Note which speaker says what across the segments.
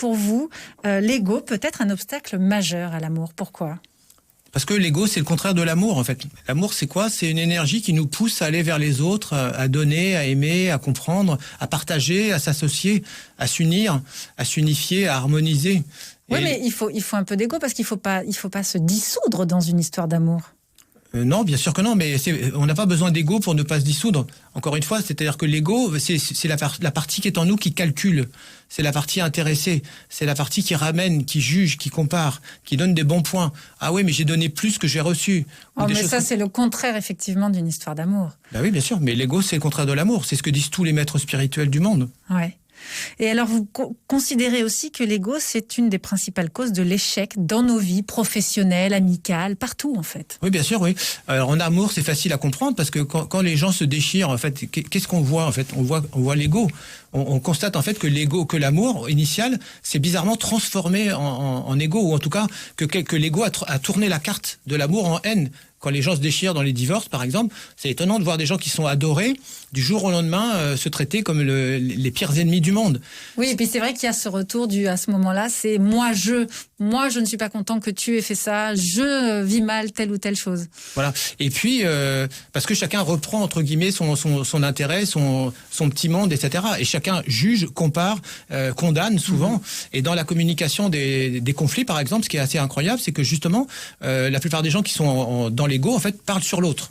Speaker 1: pour vous, l'ego peut être un obstacle majeur à l'amour. Pourquoi ?
Speaker 2: Parce que l'ego, c'est le contraire de l'amour, en fait. L'amour, c'est quoi ? C'est une énergie qui nous pousse à aller vers les autres, à donner, à aimer, à comprendre, à partager, à s'associer, à s'unir, à s'unifier, à harmoniser.
Speaker 1: Oui, mais il faut un peu d'ego parce qu'il faut pas se dissoudre dans une histoire d'amour.
Speaker 2: Non, bien sûr que non, mais on n'a pas besoin d'ego pour ne pas se dissoudre. Encore une fois, c'est-à-dire que l'ego, c'est la partie qui est en nous qui calcule. C'est la partie intéressée. C'est la partie qui ramène, qui juge, qui compare, qui donne des bons points. Ah oui, mais j'ai donné plus que j'ai reçu.
Speaker 1: Mais ça, c'est le contraire, effectivement, d'une histoire d'amour.
Speaker 2: Bah oui, bien sûr, mais l'ego, c'est le contraire de l'amour. C'est ce que disent tous les maîtres spirituels du monde.
Speaker 1: Ouais. Et alors, vous considérez aussi que l'ego, c'est une des principales causes de l'échec dans nos vies professionnelles, amicales, partout, en fait.
Speaker 2: Oui, bien sûr, oui. Alors, en amour, c'est facile à comprendre parce que quand les gens se déchirent, en fait, qu'est-ce qu'on voit, en fait ? On voit l'ego. On constate, en fait, que l'amour initial s'est bizarrement transformé en ego, ou en tout cas, que l'ego a tourné la carte de l'amour en haine. Quand les gens se déchirent dans les divorces, par exemple, c'est étonnant de voir des gens qui sont adorés, du jour au lendemain, se traiter comme les pires ennemis du monde.
Speaker 1: Oui, et puis c'est vrai qu'il y a ce retour à ce moment-là, c'est moi je ne suis pas content que tu aies fait ça, je vis mal telle ou telle chose. Voilà.
Speaker 2: Et puis, parce que chacun reprend, entre guillemets, son intérêt, son petit monde, etc. Et chacun juge, compare, condamne souvent. Et dans la communication des conflits, par exemple, ce qui est assez incroyable, c'est que justement, la plupart des gens qui sont dans l'ego, en fait, parlent sur l'autre.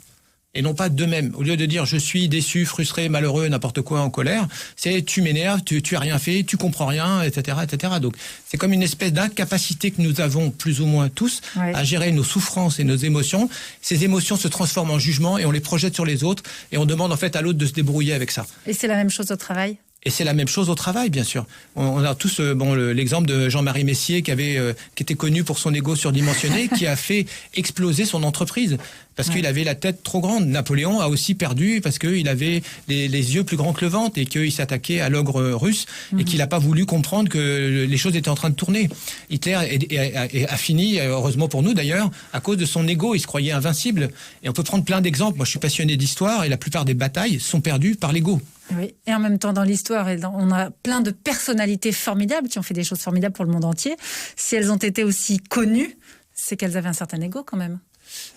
Speaker 2: Et non pas d'eux-mêmes. Au lieu de dire je suis déçu, frustré, malheureux, n'importe quoi, en colère, c'est tu m'énerves, tu as rien fait, tu comprends rien, etc., etc. Donc c'est comme une espèce d'incapacité que nous avons plus ou moins tous à gérer nos souffrances et nos émotions. Ces émotions se transforment en jugement et on les projette sur les autres et on demande en fait à l'autre de se débrouiller avec ça.
Speaker 1: Et c'est la même chose au travail ?
Speaker 2: Et c'est la même chose au travail, bien sûr. On a tous l'exemple de Jean-Marie Messier qui était connu pour son ego surdimensionné, qui a fait exploser son entreprise parce qu'il avait la tête trop grande. Napoléon a aussi perdu parce qu'il avait les yeux plus grands que le ventre et qu'il s'attaquait à l'ogre russe et qu'il n'a pas voulu comprendre que les choses étaient en train de tourner. Hitler a fini, heureusement pour nous d'ailleurs, à cause de son ego. Il se croyait invincible. Et on peut prendre plein d'exemples. Moi, je suis passionné d'histoire et la plupart des batailles sont perdues par l'ego.
Speaker 1: Oui, et en même temps, dans l'histoire, on a plein de personnalités formidables qui ont fait des choses formidables pour le monde entier. Si elles ont été aussi connues, c'est qu'elles avaient un certain ego quand même.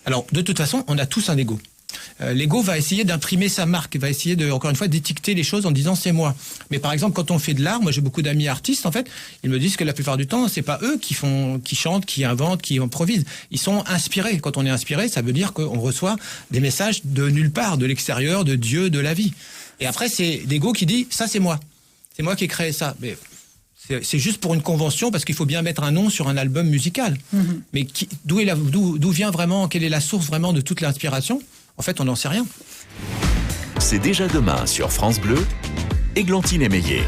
Speaker 2: Alors, de toute façon, on a tous un ego. L'ego va essayer d'imprimer sa marque, va essayer encore une fois d'étiqueter les choses en disant c'est moi. Mais par exemple, quand on fait de l'art, moi j'ai beaucoup d'amis artistes en fait, ils me disent que la plupart du temps, c'est pas eux qui chantent, qui inventent, qui improvisent. Ils sont inspirés. Quand on est inspiré, ça veut dire qu'on reçoit des messages de nulle part, de l'extérieur, de Dieu, de la vie. Et après, c'est l'ego qui dit ça c'est moi qui ai créé ça. Mais c'est juste pour une convention parce qu'il faut bien mettre un nom sur un album musical. Mais d'où vient vraiment, quelle est la source vraiment de toute l'inspiration ? En fait, on n'en sait rien.
Speaker 3: C'est déjà demain sur France Bleu, Églantine Émeillé.